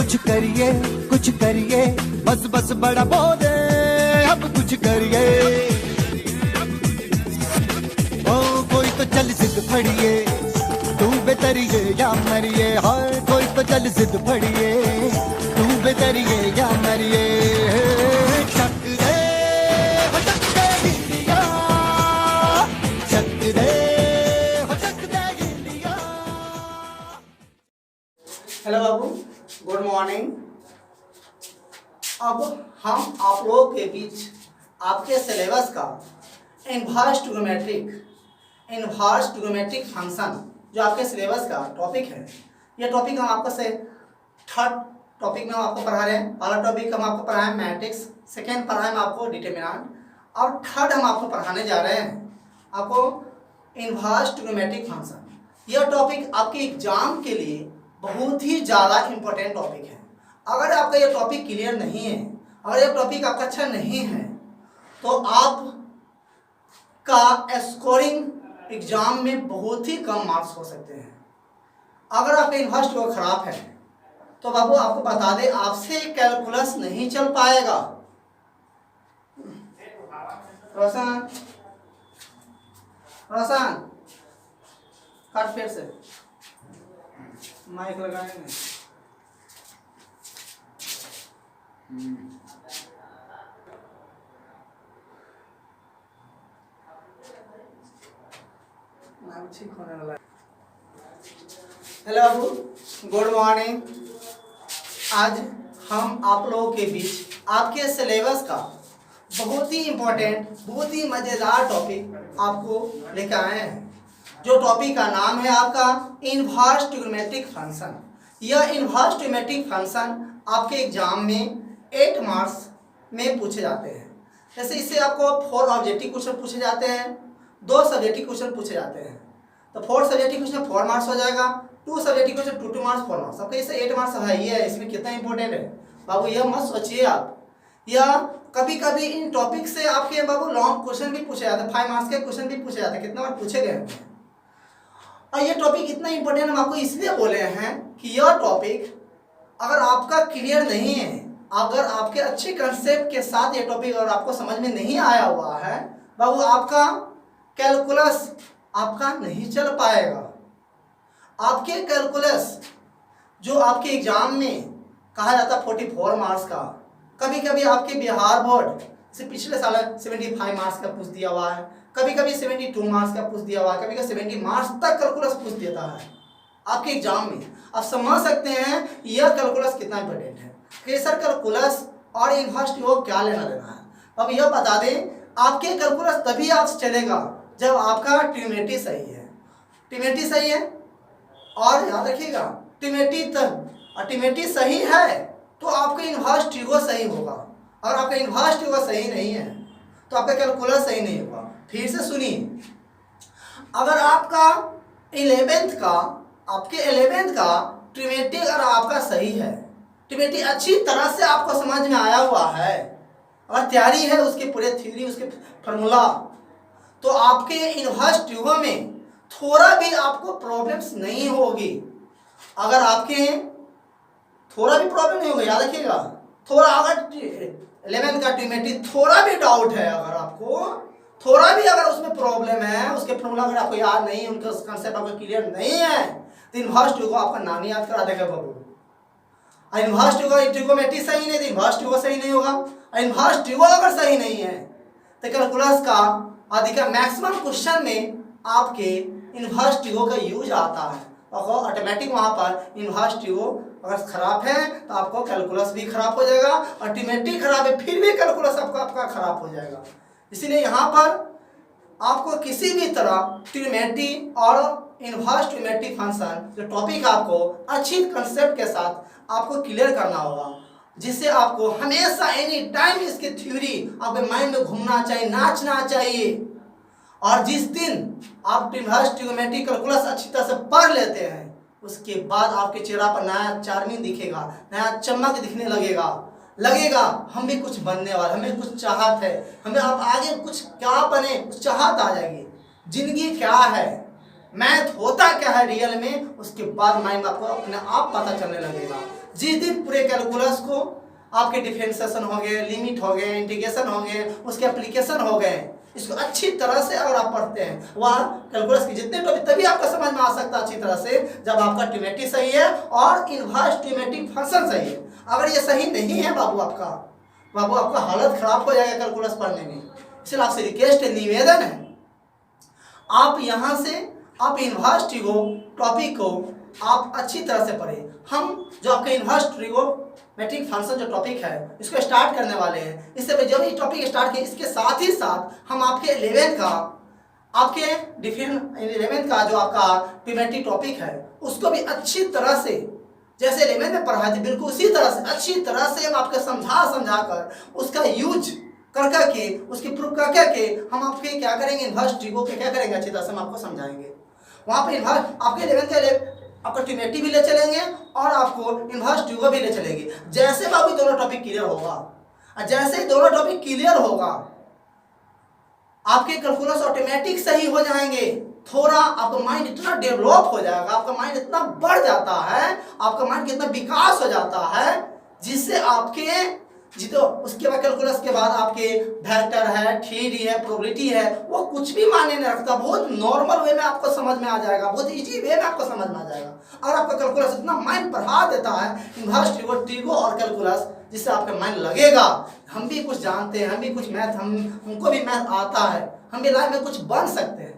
कुछ करिए, बस बस बड़ा बोले, अब कुछ करिए। ओ कोई तो चल जिद फड़िए, तू बेतरिए या मरिए। हाय कोई तो चल जिद फड़िए, तू बेतरिए या मरिए। शक दे हो शक दे इंडिया, शक दे हो शक दे इंडिया। हेलो बाबू, गुड मॉर्निंग। अब हम आप लोगों के बीच आपके सिलेबस का इनवर्स ट्रिग्नोमेट्रिक फंक्शन जो आपके सिलेबस का टॉपिक है, ये टॉपिक हम आपको से थर्ड टॉपिक में हम आपको पढ़ा रहे हैं। पहला टॉपिक हम आपको पढ़ाए मैट्रिक्स, सेकेंड पढ़ाए हम आपको डिटरमिनेंट, और थर्ड हम आपको पढ़ाने जा रहे हैं आपको इनवर्स ट्रिग्नोमेट्रिक फंक्शन। यह टॉपिक आपके एग्जाम के लिए बहुत ही ज़्यादा इम्पोर्टेंट टॉपिक है। अगर आपका ये टॉपिक क्लियर नहीं है, अगर ये टॉपिक आपका अच्छा नहीं है, तो आप का स्कोरिंग एग्जाम में बहुत ही कम मार्क्स हो सकते हैं। अगर आपका इन्वर्स ट्रिग्नो खराब है तो बाबू आपको बता दें, आपसे कैलकुलस नहीं चल पाएगा। रोशन काट फिर से माइक लगाएंगे। ठीक होने वाला है। हेलो बाबू, गुड मॉर्निंग। आज हम आप लोगों के बीच आपके सिलेबस का बहुत ही इम्पोर्टेंट, बहुत ही मज़ेदार टॉपिक आपको लेकर आए हैं। जो टॉपिक का नाम है आपका इनवर्स ट्रिग्नोमेट्रिक फंक्शन। यह इनवर्स ट्रिग्नोमेट्रिक फंक्शन आपके एग्जाम में 8 मार्क्स में पूछे जाते हैं। जैसे इससे आपको 4 ऑब्जेक्टिव क्वेश्चन पूछे जाते हैं, 2 सब्जेक्टिव क्वेश्चन पूछे जाते हैं। तो 4 सब्जेक्टिव क्वेश्चन 4 मार्क्स हो जाएगा, 2 सब्जेक्टिव क्वेश्चन 2 मार्क्स 4 मार्क्स। आपका इससे 8 मार्क्स है। ये है, इसमें कितना इंपॉर्टेंट है बाबू, यह मत सोचिए आप। या कभी कभी इन टॉपिक से आपके बाबू लॉन्ग क्वेश्चन भी पूछे जाते हैं, 5 मार्क्स के क्वेश्चन भी पूछे जाते हैं, कितना बार पूछे गए हैं। और ये टॉपिक इतना इंपॉर्टेंट हम आपको इसलिए बोले हैं कि यह टॉपिक अगर आपका क्लियर नहीं है, अगर आपके अच्छे कंसेप्ट के साथ ये टॉपिक अगर आपको समझ में नहीं आया हुआ है बाबू, आपका कैलकुलस आपका नहीं चल पाएगा। आपके कैलकुलस जो आपके एग्जाम में कहा जाता है 44 मार्क्स का, कभी कभी आपके बिहार बोर्ड से पिछले साल 75 मार्क्स का पूछ दिया हुआ है, कभी कभी 72 मार्क्स का पूछ दिया हुआ है, कभी कभी 70 मार्क्स तक कैलकुलस पूछ देता है आपके एग्जाम में। आप समझ सकते हैं यह कैलकुलस कितना इंपॉर्टेंट है कि सर कैलकुलस और इनवर्स ट्रिग्नो क्या लेना देना है। अब यह बता दें, आपके कैलकुलस तभी आप चलेगा जब आपका ट्रिग्नोमेट्री सही है। ट्रिग्नोमेट्री सही है, और याद रखिएगा ट्रिग्नोमेट्री सही है तो आपका इनवर्स ट्रिग्नो सही होगा। और आपका इनवर्स ट्रिग्नो सही नहीं है तो आपका कैलकुलस सही नहीं होगा। फिर से सुनिए, अगर आपका 11th का ट्रिग्नोमेट्री अगर आपका सही है, ट्रिग्नोमेट्री अच्छी तरह से आपको समझ में आया हुआ है और तैयारी है उसके पूरे थ्योरी, उसके फार्मूला, तो आपके इनवर्स ट्रिग्नो में थोड़ा भी आपको प्रॉब्लम्स नहीं होगी। अगर आपके थोड़ा भी प्रॉब्लम नहीं होगा, याद रखिएगा, थोड़ा अगर 11th का ट्रिग्नोमेट्री थोड़ा भी डाउट है, अगर आपको थोड़ा भी अगर उसमें प्रॉब्लम है, उसके फॉर्मूला अगर आपको याद नहीं है, उनका कंसेप्ट आपको क्लियर नहीं है, तो इनवर्स ट्रिग्नो आपका नाम याद करा देगा बाबू। इनवर्स ट्रिग्नोमेट्री सही नहीं, तो इनवर्स ट्रिग्नो सही नहीं होगा। इनवर्स ट्रिग्नो अगर सही नहीं है तो कैलकुलस का अधिकतम मैक्सिमम क्वेश्चन में आपके इनवर्स ट्रिग्नो का यूज आता है। और ऑटोमेटिक वहाँ पर इनवर्स ट्रिग्नो अगर खराब है तो आपको कैलकुलस भी खराब हो जाएगा, और ट्रिग्नोमेट्री खराब है फिर भी कैलकुलस आपका खराब हो जाएगा। इसीलिए यहाँ पर आपको किसी भी तरह ट्रिग्नोमेट्री और इनवर्स ट्रिग्नोमेट्री फंक्शन जो टॉपिक आपको अच्छी कंसेप्ट के साथ आपको क्लियर करना होगा, जिससे आपको हमेशा एनी टाइम इसकी थ्योरी आपके माइंड में घूमना चाहिए, नाचना चाहिए। और जिस दिन आप इनवर्स ट्रिग्नोमेट्री कैलकुलस अच्छी तरह से पढ़ लेते हैं, उसके बाद आपके चेहरा पर नया चार्मिंग दिखेगा, नया चमक दिखने लगेगा हम भी कुछ बनने वाले, हमें कुछ चाहत है, हमें अब आगे कुछ क्या बने, कुछ चाहत आ जाएगी। जिंदगी क्या है, मैथ होता क्या है रियल में, उसके बाद माइंड आपको अपने आप पता चलने लगेगा। जिस दिन पूरे कैलकुलस को आपके डिफरेंशिएशन हो गए, लिमिट हो गए, इंटीग्रेशन हो गए, उसके एप्लीकेशन हो गए, इसको अच्छी तरह से अगर आप पढ़ते हैं वह कैलकुलस की जितने टॉपिक, तभी आपका समझ में आ सकता है अच्छी तरह से जब आपका ट्रिमेटिक सही है और इनवर्स ट्रिमेटिक फंक्शन सही है। अगर ये सही नहीं है बाबू आपका हालत खराब हो जाएगा कैलकुलस पढ़ने में। इसलिए आपसे रिक्वेस्ट है, निवेदन है, आप यहाँ से आप इनवर्स टॉपिक को आप अच्छी तरह से पढ़ें। हम जो आपका इनवर्स ट्रिगोनोमेट्रिक फंक्शन जो टॉपिक है इसको स्टार्ट करने वाले हैं। इससे पहले जब ये टॉपिक स्टार्ट किए इसके साथ ही साथ हम आपके 11th का जो आपका ट्रिमेट्रिक टॉपिक है उसको भी अच्छी तरह से, जैसे 11th में पढ़ाए थे बिल्कुल उसी तरह से अच्छी तरह से हम आपको समझा कर उसका यूज कर करके उसकी प्रूफ कर करके हम आपके क्या करेंगे, इनवर्स ट्रिगो के क्या करेंगे अच्छी तरह से हम आपको समझाएंगे। वहाँ पे इनवर्स आपके 11th के आपको ट्रिमेटिक भी ले चलेंगे और आपको इनवर्स ट्रिगो भी ले चलेंगे। जैसे बाबू दोनों टॉपिक क्लियर होगा, जैसे दोनों टॉपिक क्लियर होगा आपके कैलकुलस ऑटोमेटिक सही हो जाएंगे। थोड़ा आपका माइंड इतना डेवलप हो जाएगा, आपका माइंड इतना बढ़ जाता है, आपका माइंड कितना विकास हो जाता है, जिससे आपके जितो उसके बाद कैलकुलस के बाद आपके वेक्टर है, थ्योरी है, प्रोबेबिलिटी है, वो कुछ भी मायने नहीं रखता। बहुत नॉर्मल वे में आपको समझ में आ जाएगा, बहुत इजी वे में आपको समझ में आ जाएगा। और आपका कैलकुलस इतना माइंड बढ़ा देता है इनवर्स ट्रिगो और कैलकुलस, जिससे आपका माइंड लगेगा हम भी कुछ जानते हैं, हम भी कुछ मैथ हमको भी मैथ आता है, हम भी लाइफ में कुछ बन सकते हैं,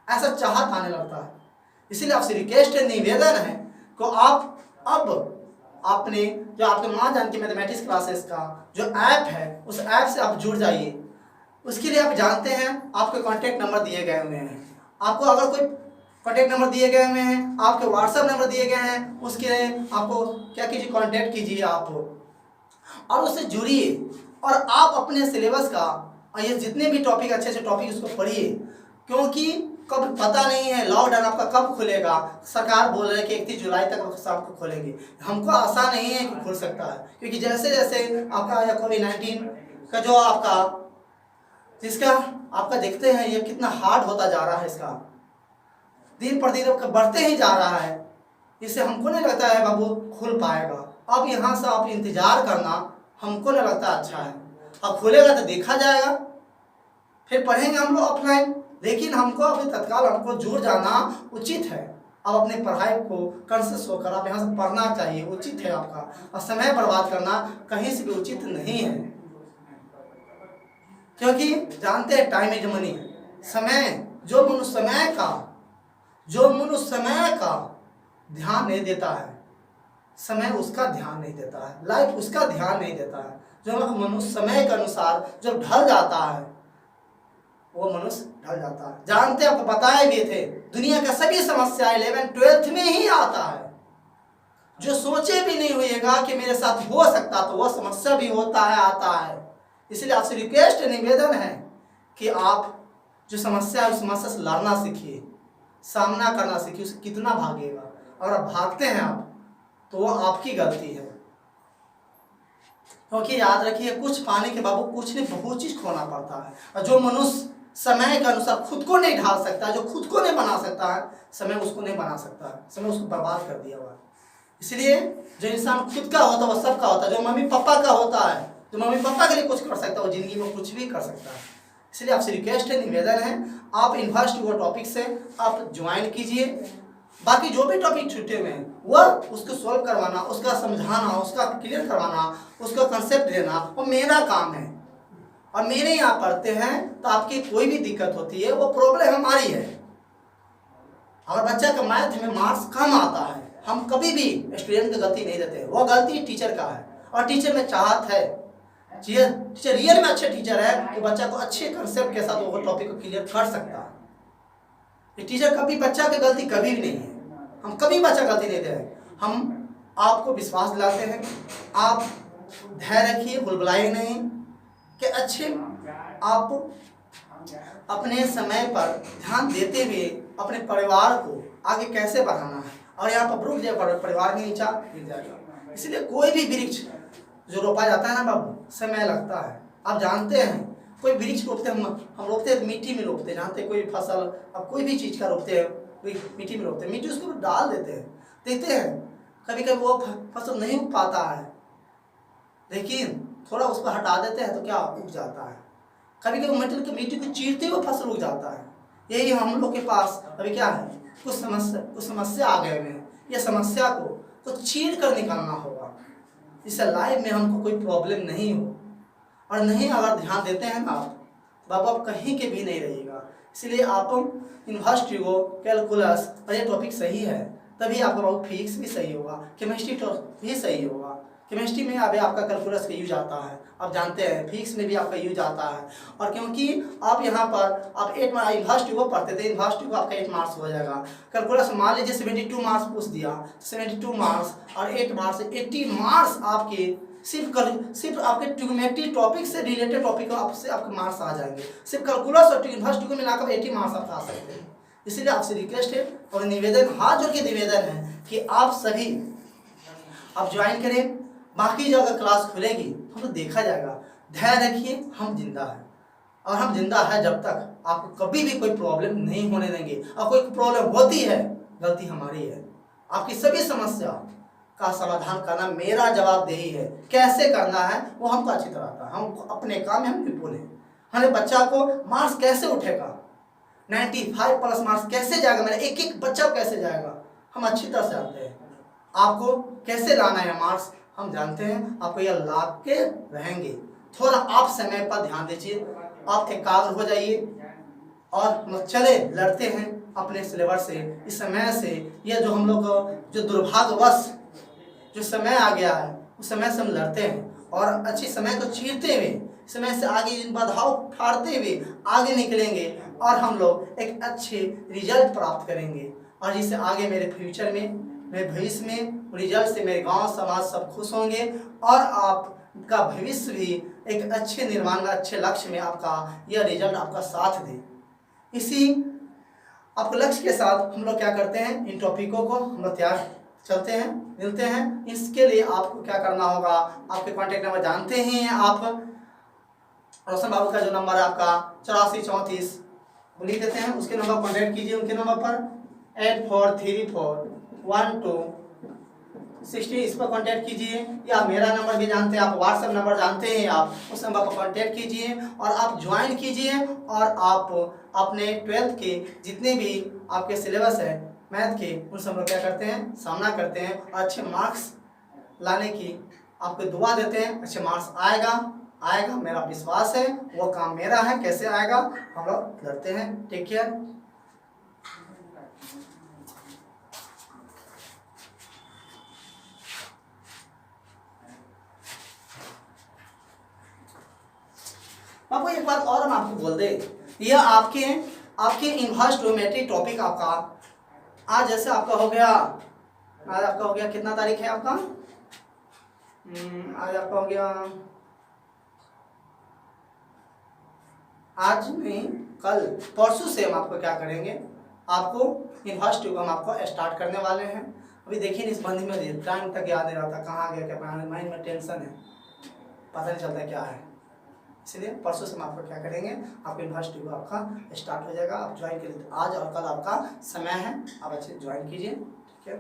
ऐसा चाहत आने लगता है। इसीलिए आपसे रिक्वेस्ट है, निवेदन है कि आप अब आपने जो आपके माँ जान के मैथमेटिक्स क्लासेस का जो ऐप है उस ऐप से आप जुड़ जाइए। उसके लिए आप जानते हैं आपके कॉन्टैक्ट नंबर दिए गए हुए हैं। आपको अगर कोई कॉन्टैक्ट नंबर दिए गए हुए हैं, आपके व्हाट्सएप नंबर दिए गए हैं, उसके आपको क्या कीजिए, कॉन्टैक्ट कीजिए आप और उससे जुड़िए और आप अपने सिलेबस का और ये जितने भी टॉपिक अच्छे टॉपिक उसको पढ़िए। क्योंकि कब पता नहीं है लॉकडाउन आपका कब खुलेगा, सरकार बोल रही है कि 31 जुलाई तक आपको खोलेंगे, हमको आशा नहीं है कि खुल सकता है। क्योंकि जैसे जैसे आपका कोविड-19 का जो आपका जिसका आपका देखते हैं ये कितना हार्ड होता जा रहा है, इसका दिन पर दिन बढ़ते ही जा रहा है। इससे हमको नहीं लगता है बाबू खुल पाएगा। अब यहाँ से आप इंतजार करना हमको नहीं लगता अच्छा है। अब खुलेगा तो देखा जाएगा, फिर पढ़ेंगे हम लोग ऑफलाइन। लेकिन हमको अभी तत्काल हमको जुड़ जाना उचित है। अब अपने पढ़ाई को कंसियस होकर आप यहाँ से पढ़ना चाहिए, उचित है आपका। और समय बर्बाद करना कहीं से भी उचित नहीं है, क्योंकि जानते हैं टाइम इज मनी। समय जो मनुष्य समय का ध्यान नहीं देता है, समय उसका ध्यान नहीं देता है, लाइफ उसका ध्यान नहीं देता है। जो मनुष्य समय के अनुसार जब ढल जाता है वो मनुष्य ढल जाता है। जानते हैं, आपको बताए भी थे, दुनिया का सभी समस्या 11th-12th में ही आता है। जो सोचे भी नहीं होइएगा कि मेरे साथ हो सकता, तो वह समस्या भी होता है, आता है। इसलिए आपसे रिक्वेस्ट निवेदन है कि आप जो समस्या है उस समस्या से लड़ना सीखिए, सामना करना सीखिए। उसे कितना भागेगा, और आप भागते हैं आप तो वो आपकी गलती है। क्योंकि याद रखिए, कुछ पाने के बाबू कुछ नहीं, बहुत चीज खोना पड़ता है। और जो मनुष्य समय के अनुसार खुद को नहीं ढाल सकता, जो खुद को नहीं बना सकता है, समय उसको नहीं बना सकता है, समय उसको बर्बाद कर दिया हुआ है। इसलिए जो इंसान खुद का होता है वो सबका होता है। जो मम्मी पापा का होता है, जो मम्मी पापा के लिए कुछ कर सकता है, वो जिंदगी में कुछ भी कर सकता है। इसलिए आपसे रिक्वेस्ट है, निवेदन है, आप इनवर्स ट्रिगो टॉपिक से आप ज्वाइन कीजिए। बाकी जो भी टॉपिक छूटे हुए हैं वह उसको सॉल्व करवाना, उसका समझाना, उसका क्लियर करवाना, उसका कंसेप्ट देना, वो मेरा काम है। और मेरे यहाँ पढ़ते हैं तो आपकी कोई भी दिक्कत होती है वो प्रॉब्लम हमारी है। अगर बच्चा का मैथ में मार्क्स कम आता है, हम कभी भी स्टूडेंट की गलती नहीं देते, वो गलती टीचर का है। और टीचर में चाहत है, टीचर रियल में अच्छे टीचर है कि बच्चा को अच्छे कंसेप्ट के साथ वो टॉपिक को क्लियर कर सकता है। टीचर कभी बच्चा की गलती कभी भी नहीं है, हम कभी बच्चा गलती नहीं दे रहे। हम आपको विश्वास दिलाते हैं, आप धैर्य रखिए, बुलबुलाइए नहीं, कि अच्छे आप अपने समय पर ध्यान देते हुए अपने परिवार को आगे कैसे बढ़ाना है। और यहाँ पर रुक जाए, परिवार के नीचा गिर जाएगा। इसलिए कोई भी वृक्ष जो रोपा जाता है ना बाबू, समय लगता है। आप जानते हैं, कोई वृक्ष रोपते हम रोपते हैं मिट्टी में रोपते हैं, जानते कोई फसल, अब कोई भी चीज़ का रोपते हैं मिट्टी में रोपते हैं, मिट्टी उसको डाल देते हैं, देखते हैं कभी कभी वो फसल नहीं उग पाता है, लेकिन थोड़ा उसको हटा देते हैं तो क्या उग जाता है। कभी कभी मिट्टी को चीरते हुए फसल उग जाता है। यही हम लोग के पास अभी क्या है, कुछ समस्या आ गए हैं। ये समस्या को तो चीर कर निकालना होगा, इससे लाइफ में हमको कोई प्रॉब्लम नहीं हो। और नहीं अगर ध्यान देते हैं ना आप कहीं के भी नहीं रहिएगा। इसलिए आप इन्वर्स ट्रिगो कैलकुलस और ये टॉपिक सही है, तभी आपका बाबू फिजिक्स भी सही होगा, केमिस्ट्री भी सही होगा। केमिस्ट्री में अभी आपका कैलकुलस का यूज आता है, आप जानते हैं, फिजिक्स में भी आपका यूज आता है। और क्योंकि आप यहाँ पर आप 8 मार्क्स इन्वर्स ट्रिगो पढ़ते थे, इन्वर्स ट्रिगो आपका 8 मार्क्स हो जाएगा। कैलकुलस मान लीजिए 72 मार्क्स पूछ दिया, 72 मार्क्स और 8 मार्क्स, 80 मार्क्स आपके सिर्फ आपके ट्रिग्नोमेट्री टॉपिक से रिलेटेड टॉपिक आपसे आपके मार्क्स आ जाएंगे। सिर्फ कैलकुलस और इन्वर्स ट्रिगो मिलाकर 80 मार्क्स आप आ सकते हैं। इसलिए आपसे रिक्वेस्ट है और निवेदन, हाथ जोड़ के निवेदन है कि आप सभी आप ज्वाइन करें। बाकी जो अगर क्लास खुलेगी हम तो देखा जाएगा। ध्यान रखिए, हम जिंदा हैं और हम जिंदा है जब तक आपको कभी भी कोई प्रॉब्लम नहीं होने देंगे। और कोई प्रॉब्लम होती है, गलती हमारी है। आपकी सभी समस्या का समाधान करना मेरा जवाबदेही है। कैसे करना है वो हमको अच्छी तरह आता है, हम अपने काम में हम निपुण हैं। हमारे बच्चा को मार्क्स कैसे उठेगा, 95 प्लस मार्क्स कैसे जाएगा, मेरा एक एक बच्चा कैसे जाएगा, हम अच्छी तरह से जानते हैं। आपको कैसे लाना है मार्क्स हम जानते हैं, आपको यह ला के रहेंगे। थोड़ा आप समय पर ध्यान दीजिए, आप एकाग्र हो जाइए और हम चले लड़ते हैं अपने सिलेबस से। इस समय से यह जो हम लोग जो दुर्भाग्यवश जो समय आ गया है उस समय से हम लड़ते हैं और अच्छी समय को चीरते हुए, समय से आगे इन बाधाओं ठाड़ते हुए आगे निकलेंगे और हम लोग एक अच्छे रिजल्ट प्राप्त करेंगे। और जिससे आगे मेरे फ्यूचर में, मेरे भविष्य में रिजल्ट से मेरे गांव समाज सब खुश होंगे और आपका भविष्य भी एक अच्छे निर्माण में, अच्छे लक्ष्य में आपका यह रिजल्ट आपका साथ दे। इसी आपके लक्ष्य के साथ हम लोग क्या करते हैं, इन टॉपिकों को हम लोग तैयार चलते हैं, मिलते हैं। इसके लिए आपको क्या करना होगा, आपके कॉन्टैक्ट नंबर जानते ही हैं आप। रोशन बाबू का जो नंबर है आपका 8434 लिख देते हैं, उसके नंबर कॉन्टैक्ट कीजिए। उनके नंबर पर 84341260 इस पर कांटेक्ट कीजिए। या मेरा नंबर भी जानते हैं आप, व्हाट्सएप नंबर जानते हैं आप, उस नंबर पर कांटेक्ट कीजिए और आप ज्वाइन कीजिए। और आप अपने 12th के जितने भी आपके सिलेबस है मैथ के, उन सब लोग क्या करते हैं, सामना करते हैं और अच्छे मार्क्स लाने की आपको दुआ देते हैं। अच्छे मार्क्स आएगा मेरा विश्वास है, वो काम मेरा है। कैसे आएगा हम लोग लड़ते हैं। Take care. बाबू एक बात और हम आपको बोल दे, यह आपके इन्वर्स ट्रिग्नोमेट्री टॉपिक आपका आज जैसे आपका हो गया, आज आपका हो गया कितना तारीख है आपका, आज आपका हो गया, आज नहीं कल परसों से हम आपको क्या करेंगे, आपको इन्वर्स ट्रिगो हम आपको स्टार्ट करने वाले हैं। अभी देखिए इस बंदी में टाइम तक याद नहीं रहता, कहाँ गया, क्या माइंड में टेंशन है, पता नहीं चलता क्या है। इसलिए परसों से हम आपको क्या करेंगे, आपको इन्वर्स ट्रिगो आपका स्टार्ट हो जाएगा। आप ज्वाइन करिए, आज और कल आपका समय है, आप अच्छे ज्वाइन कीजिए। ठीक है।